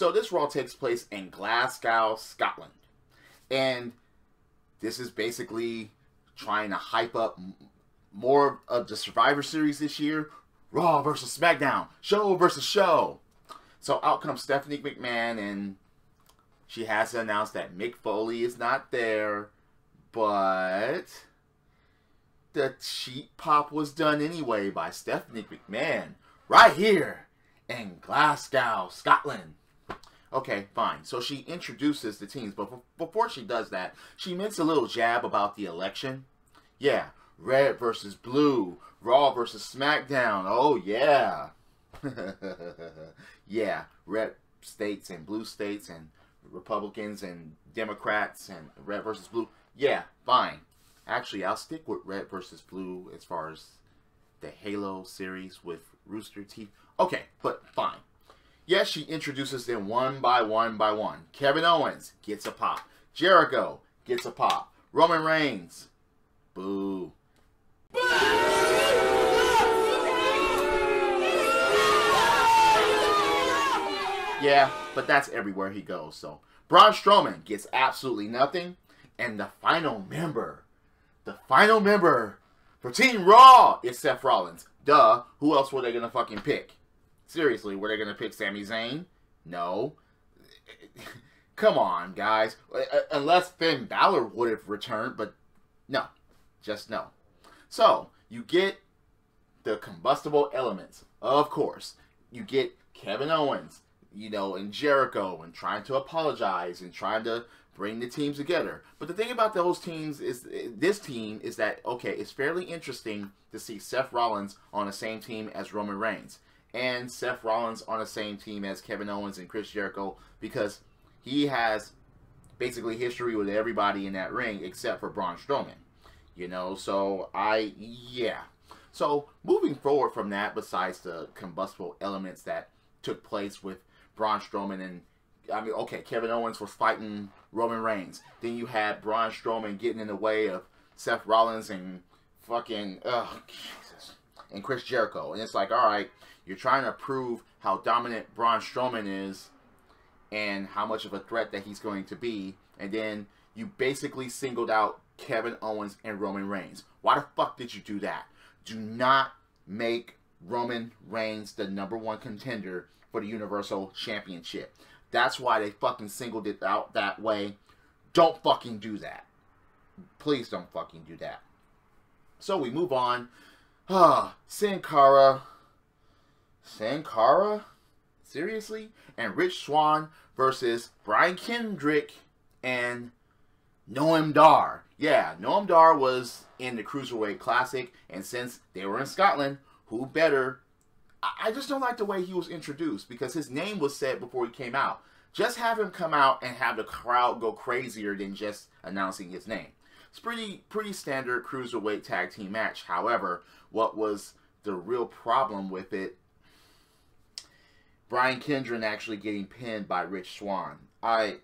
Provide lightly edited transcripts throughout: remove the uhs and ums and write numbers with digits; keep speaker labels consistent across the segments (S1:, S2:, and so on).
S1: So this Raw takes place in Glasgow, Scotland. And this is basically trying to hype up more of the Survivor Series this year. Raw versus SmackDown. Show versus show. So out comes Stephanie McMahon, and she has to announce that Mick Foley is not there. But the cheap pop was done anyway by Stephanie McMahon. Right here in Glasgow, Scotland. Okay, fine. So she introduces the teams, but before she does that, she makes a little jab about the election. Yeah, red versus blue, Raw versus SmackDown. Oh, yeah. Yeah, red states and blue states and Republicans and Democrats and red versus blue. Yeah, fine. Actually, I'll stick with red versus blue as far as the Halo series with Rooster Teeth. Okay, but fine. Yes, she introduces them one by one by one. Kevin Owens gets a pop. Jericho gets a pop. Roman Reigns. Boo. Yeah, but that's everywhere he goes, so. Braun Strowman gets absolutely nothing. And the final member for Team Raw is Seth Rollins. Duh, who else were they going to fucking pick? Seriously, were they going to pick Sami Zayn? No. Come on, guys. Unless Finn Balor would have returned, but no. Just no. So, you get the combustible elements, of course. You get Kevin Owens, you know, and Jericho, and trying to apologize, and trying to bring the teams together. But the thing about those teams is, this team is that, okay, it's fairly interesting to see Seth Rollins on the same team as Roman Reigns. And Seth Rollins on the same team as Kevin Owens and Chris Jericho, because he has basically history with everybody in that ring except for Braun Strowman. You know, so yeah. So moving forward from that, besides the combustible elements that took place with Braun Strowman and, I mean, okay, Kevin Owens was fighting Roman Reigns. Then you had Braun Strowman getting in the way of Seth Rollins and fucking, Jesus, and Chris Jericho. And it's like, all right, you're trying to prove how dominant Braun Strowman is and how much of a threat that he's going to be. And then you basically singled out Kevin Owens and Roman Reigns. Why the fuck did you do that? Do not make Roman Reigns the #1 contender for the Universal Championship. That's why they fucking singled it out that way. Don't fucking do that. Please don't fucking do that. So we move on. Sin Cara? Seriously? And Rich Swann versus Brian Kendrick and Noam Dar. Yeah, Noam Dar was in the Cruiserweight Classic, and since they were in Scotland, who better? I just don't like the way he was introduced, because his name was said before he came out. Just have him come out and have the crowd go crazier than just announcing his name. It's pretty standard Cruiserweight tag team match. However, what was the real problem with it? Brian Kendrick actually getting pinned by Rich Swann. I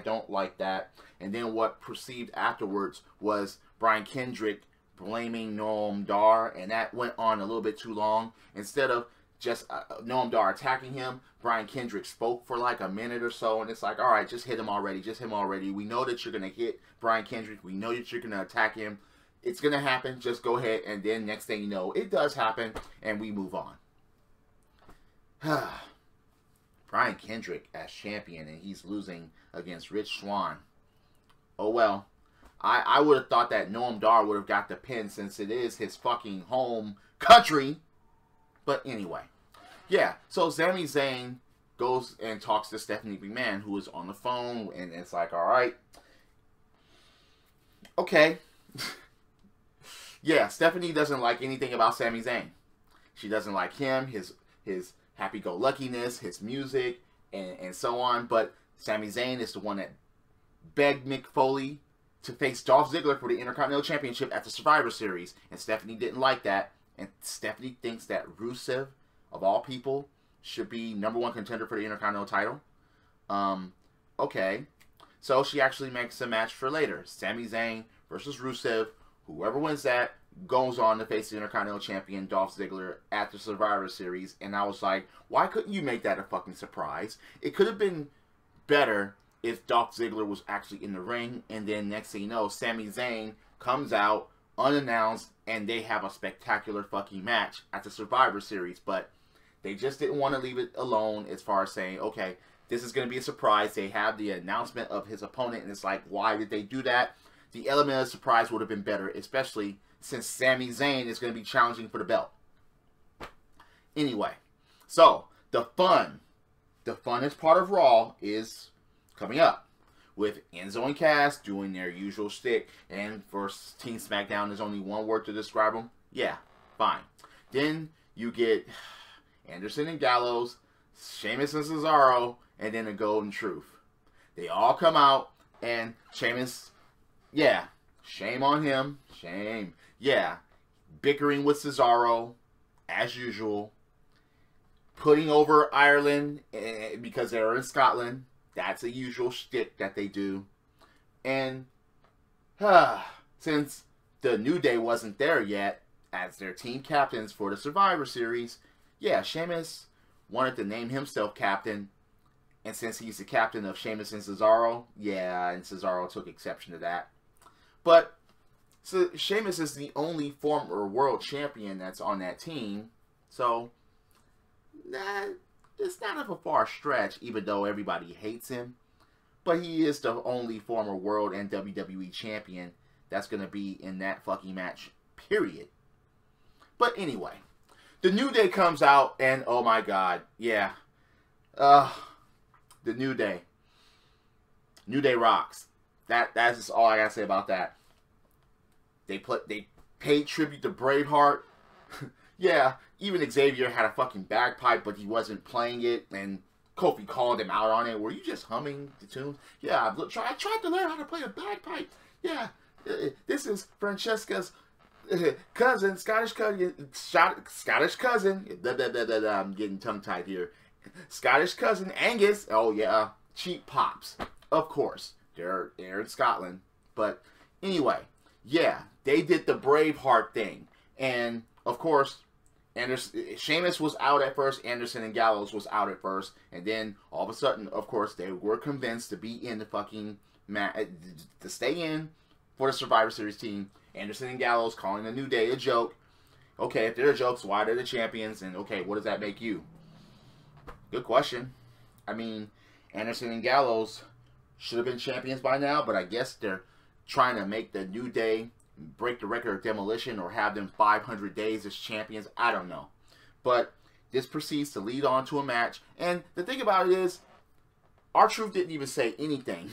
S1: don't like that. And then what proceeded afterwards was Brian Kendrick blaming Noam Dar, and that went on a little bit too long. Instead of just Noam Dar attacking him, Brian Kendrick spoke for like a minute or so, and it's like, all right, just hit him already, just hit him already. We know that you're going to hit Brian Kendrick. We know that you're going to attack him. It's going to happen. Just go ahead, and then next thing you know, it does happen, and we move on. Brian Kendrick as champion, and he's losing against Rich Swann. Oh well. I would have thought that Noam Dar would have got the pin since it is his fucking home country. But anyway. Yeah, so Sami Zayn goes and talks to Stephanie McMahon, who is on the phone, and it's like, all right. Okay. Yeah, Stephanie doesn't like anything about Sami Zayn. She doesn't like him, his happy-go-luckiness, his music, and so on. But Sami Zayn is the one that begged Mick Foley to face Dolph Ziggler for the Intercontinental Championship at the Survivor Series. And Stephanie didn't like that. And Stephanie thinks that Rusev, of all people, should be #1 contender for the Intercontinental title. Okay. So she actually makes a match for later. Sami Zayn versus Rusev. Whoever wins that goes on to face the Intercontinental Champion Dolph Ziggler at the Survivor Series. And I was like, why couldn't you make that a fucking surprise? It could have been better if Dolph Ziggler was actually in the ring, and then next thing you know, Sami Zayn comes out unannounced and they have a spectacular fucking match at the Survivor Series. But they just didn't want to leave it alone as far as saying, okay, this is going to be a surprise. They have the announcement of his opponent, and it's like, why did they do that? The element of surprise would have been better, especially since Sami Zayn is going to be challenging for the belt. Anyway, so the funnest part of Raw is coming up, with Enzo and Cass doing their usual shtick. And for Team SmackDown, there's only one word to describe them. Yeah, fine. Then you get Anderson and Gallows, Sheamus and Cesaro, and then the Golden Truth. They all come out, and Sheamus, yeah, shame on him. Shame. Yeah, bickering with Cesaro, as usual. Putting over Ireland because they're in Scotland. That's a usual shtick that they do. And since the New Day wasn't there yet as their team captains for the Survivor Series, yeah, Sheamus wanted to name himself captain. And since he's the captain of Sheamus and Cesaro, yeah, and Cesaro took exception to that. But so Sheamus is the only former world champion that's on that team. So, it's not of a far stretch, even though everybody hates him. But he is the only former world and WWE champion that's going to be in that fucking match, period. But anyway, the New Day comes out, and oh my god, yeah. The New Day. New Day rocks. That's just all I gotta say about that. They paid tribute to Braveheart. Yeah, even Xavier had a fucking bagpipe, but he wasn't playing it, and Kofi called him out on it. Were you just humming the tunes? Yeah, I tried to learn how to play a bagpipe. Yeah, this is Francesca's cousin, Scottish cousin. I'm getting tongue-tied here. Scottish cousin, Angus. Oh, yeah, cheap pops. Of course, they're in Scotland. But anyway, yeah, they did the Braveheart thing. And, of course, Sheamus was out at first. Anderson and Gallows was out at first. And then, all of a sudden, of course, they were convinced to be in the fucking match, to stay in for the Survivor Series team. Anderson and Gallows calling the New Day a joke. Okay, if they're jokes, why they're the champions? And, okay, what does that make you? Good question. I mean, Anderson and Gallows should have been champions by now, but I guess they're trying to make the New Day break the record of demolition or have them 500 days as champions. I don't know. But this proceeds to lead on to a match. And the thing about it is, R-Truth didn't even say anything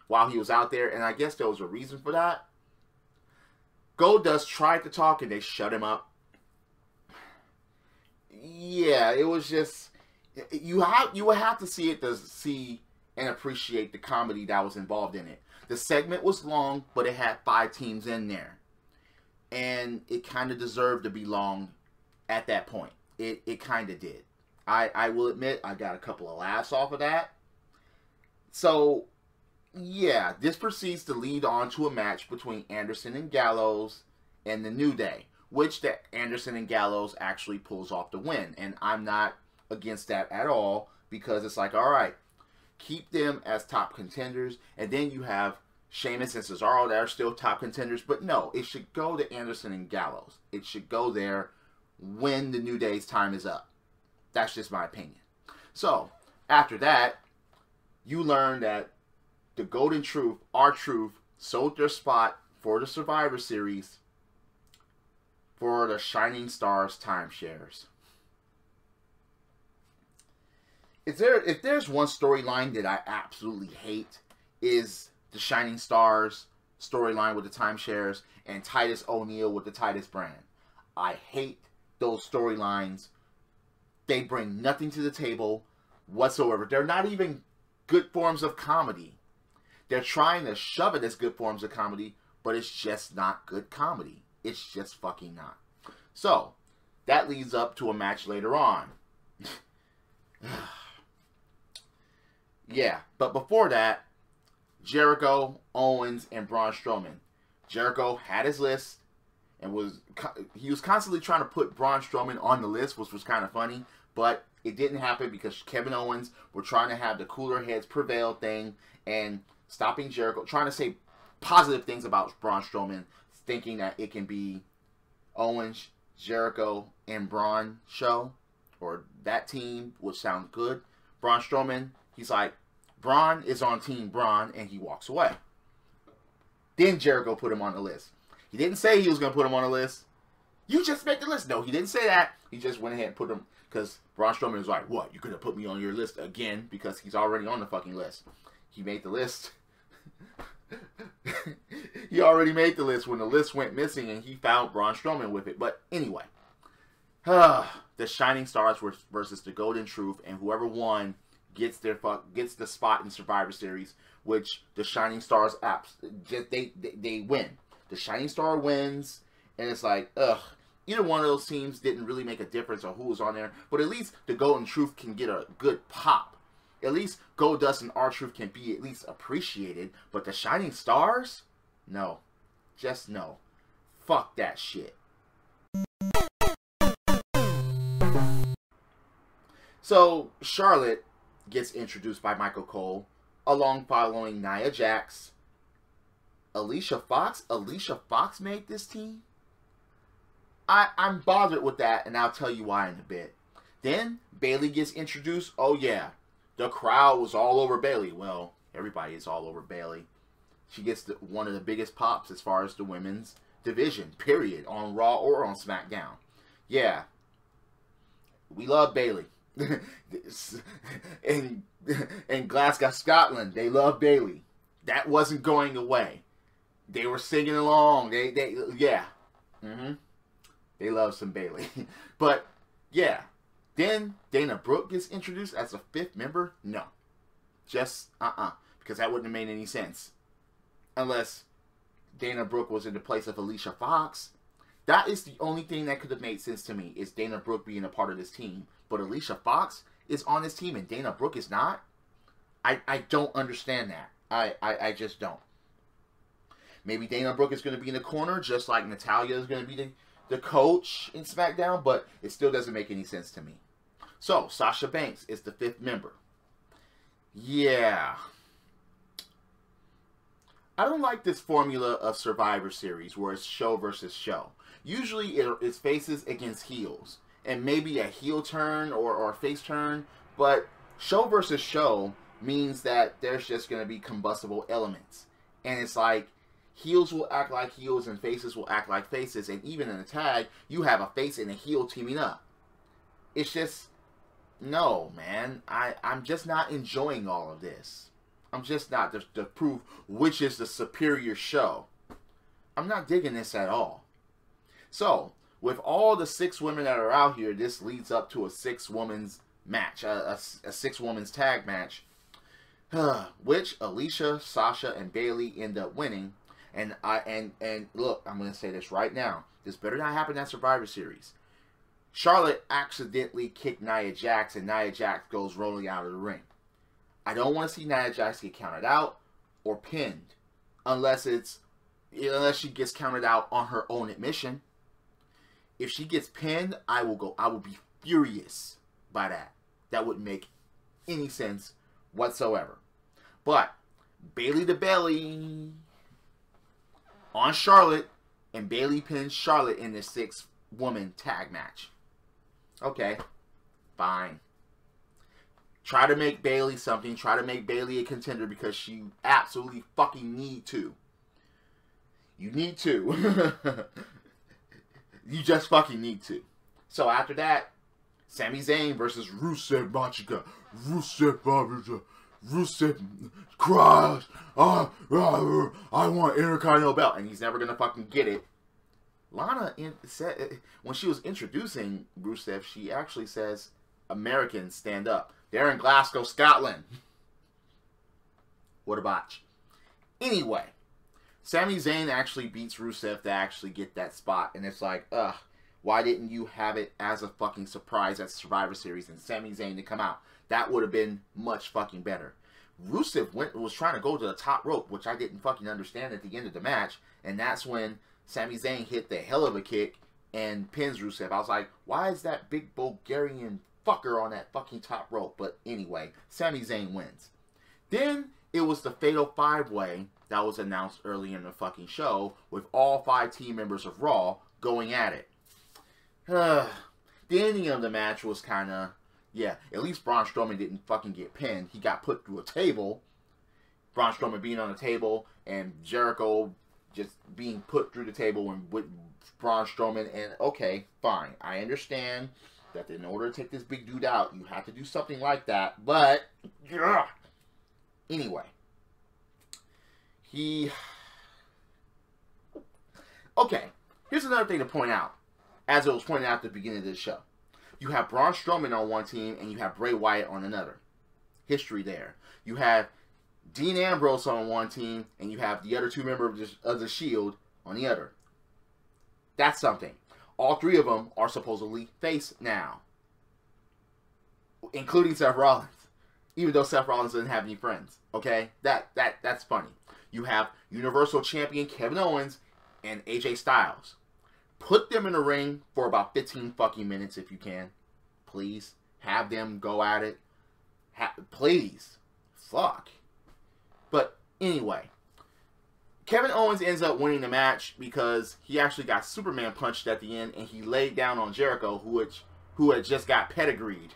S1: while he was out there, and I guess there was a reason for that. Goldust tried to talk, and they shut him up. Yeah, it was just... You would have to see it to see and appreciate the comedy that was involved in it. The segment was long, but it had 5 teams in there. And it kind of deserved to be long at that point. It kind of did. I will admit, I got a couple of laughs off of that. So, yeah, this proceeds to lead on to a match between Anderson and Gallows and the New Day, which the Anderson and Gallows actually pulls off the win. And I'm not against that at all, because it's like, all right, keep them as top contenders, and then you have Sheamus and Cesaro that are still top contenders. But no, it should go to Anderson and Gallows. It should go there when the New Day's time is up. That's just my opinion. So, after that, you learn that the Golden Truth, R-Truth, sold their spot for the Survivor Series for the Shining Stars timeshares. If there's one storyline that I absolutely hate, is the Shining Stars storyline with the timeshares and Titus O'Neil with the Titus brand. I hate those storylines. They bring nothing to the table whatsoever. They're not even good forms of comedy. They're trying to shove it as good forms of comedy, but it's just not good comedy. It's just fucking not. So, that leads up to a match later on. Yeah, but before that, Jericho, Owens, and Braun Strowman. Jericho had his list and he was constantly trying to put Braun Strowman on the list, which was kind of funny, but it didn't happen because Kevin Owens were trying to have the cooler heads prevail thing and stopping Jericho, trying to say positive things about Braun Strowman, thinking that it can be Owens, Jericho, and Braun show, or that team, which sounds good. Braun Strowman, he's like, Braun is on Team Braun, and he walks away. Then Jericho put him on the list. He didn't say he was going to put him on the list. You just make the list. No, he didn't say that. He just went ahead and put him, because Braun Strowman was like, what, you're going to put me on your list again? Because he's already on the fucking list. He made the list. He already made the list when the list went missing, and he found Braun Strowman with it. But anyway, the Shining Stars versus the Golden Truth, and whoever won gets the spot in Survivor Series, which the Shining Stars they win. The Shining Star wins, and it's like, either one of those teams didn't really make a difference on who was on there, but at least the Golden Truth can get a good pop. At least Goldust and R-Truth can be at least appreciated, but the Shining Stars? No. Just no. Fuck that shit. So, Charlotte gets introduced by Michael Cole, following Nia Jax. Alicia Fox? Alicia Fox made this team? I'm bothered with that, and I'll tell you why in a bit. Then, Bayley gets introduced. Oh, yeah. The crowd was all over Bayley. Well, everybody is all over Bayley. She gets one of the biggest pops as far as the women's division, period, on Raw or on SmackDown. Yeah. We love Bayley. in Glasgow, Scotland, they love Bayley. That wasn't going away. They were singing along. Yeah. They love some Bayley. But, yeah. Then Dana Brooke gets introduced as a 5th member? No. Just, because that wouldn't have made any sense. Unless Dana Brooke was in the place of Alicia Fox. That is the only thing that could have made sense to me, is Dana Brooke being a part of this team. But Alicia Fox is on this team and Dana Brooke is not? I don't understand that. I just don't. Maybe Dana Brooke is going to be in the corner, just like Natalya is going to be the coach in SmackDown, but it still doesn't make any sense to me. So, Sasha Banks is the 5th member. Yeah. I don't like this formula of Survivor Series where it's show versus show. Usually it's faces against heels. And maybe a heel turn or a face turn. But show versus show means that there's just going to be combustible elements. And it's like, heels will act like heels and faces will act like faces. And even in a tag, you have a face and a heel teaming up. It's just, no, man. I'm just not enjoying all of this. I'm just not, to prove which is the superior show. I'm not digging this at all. So, with all the 6 women that are out here, this leads up to a 6-women's match. A 6-women's tag match. Which Alicia, Sasha, and Bayley end up winning. And look, I'm going to say this right now. This better not happen at Survivor Series. Charlotte accidentally kicked Nia Jax, and Nia Jax goes rolling out of the ring. I don't want to see Nia Jax get counted out or pinned, unless she gets counted out on her own admission. If she gets pinned, I will be furious by that. That wouldn't make any sense whatsoever. But Bayley to Bayley on Charlotte, and Bayley pins Charlotte in this 6-woman tag match. Okay, fine. Try to make Bayley something. Try to make Bayley a contender because she absolutely fucking need to. You need to. You just fucking need to. So after that, Sami Zayn versus Rusev Machika. Rusev cries, I want Intercontinental belt, and he's never gonna fucking get it. Lana said, when she was introducing Rusev, she actually says, Americans stand up. They're in Glasgow, Scotland. What a botch. Anyway, Sami Zayn actually beats Rusev to actually get that spot. And it's like, why didn't you have it as a fucking surprise at Survivor Series and Sami Zayn to come out? That would have been much fucking better. Rusev was trying to go to the top rope, which I didn't fucking understand at the end of the match, and that's when Sami Zayn hit the hell of a kick and pins Rusev. I was like, why is that big Bulgarian fucker on that fucking top rope? But anyway, Sami Zayn wins. Then it was the Fatal 5-Way that was announced early in the fucking show with all 5 team members of Raw going at it. The ending of the match was kind of, yeah, at least Braun Strowman didn't fucking get pinned. He got put through a table. Braun Strowman being on the table and Jericho just being put through the table and with Braun Strowman. And okay, fine. I understand that in order to take this big dude out, you have to do something like that. But, yeah. Anyway. Okay, here's another thing to point out, as it was pointed out at the beginning of this show. You have Braun Strowman on one team, and you have Bray Wyatt on another. History there. You have Dean Ambrose on one team, and you have the other 2 members of the Shield on the other. That's something. All 3 of them are supposedly face now, including Seth Rollins. Even though Seth Rollins doesn't have any friends. Okay? That's funny. You have Universal Champion Kevin Owens and AJ Styles. Put them in the ring for about 15 fucking minutes if you can. Please. Have them go at it. Please. Fuck. But anyway. Kevin Owens ends up winning the match because he actually got Superman punched at the end and he laid down on Jericho who had just got pedigreed.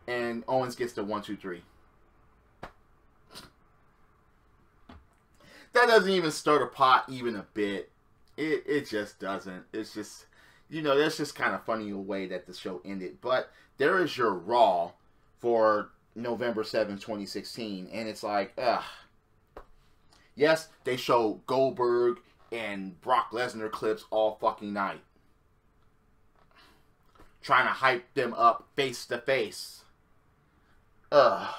S1: And Owens gets the 1, 2, 3. That doesn't even stir the pot even a bit. It just doesn't. It's just, you know, that's just kind of funny the way that the show ended. But there is your Raw for November 7th, 2016. And it's like, ugh. Yes, they show Goldberg and Brock Lesnar clips all fucking night. Trying to hype them up face to face. Ugh.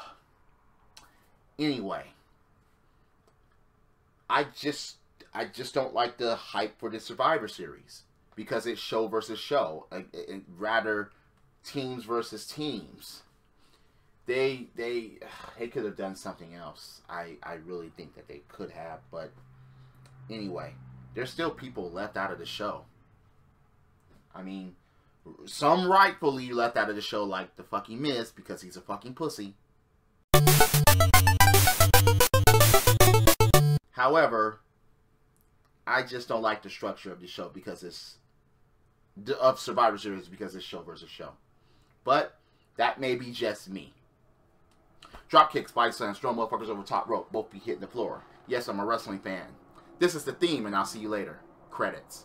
S1: Anyway. I just don't like the hype for the Survivor Series. Because it's show versus show. Rather, teams versus teams. They could have done something else. I really think that they could have. But anyway, there's still people left out of the show. I mean, some rightfully left out of the show, like the fucking Miz, because he's a fucking pussy. However, I just don't like the structure of the show because it's of Survivor Series because it's show versus show. But that may be just me. Drop kicks, body slams, throw motherfuckers over top rope, both be hitting the floor. Yes, I'm a wrestling fan. This is the theme, and I'll see you later. Credits.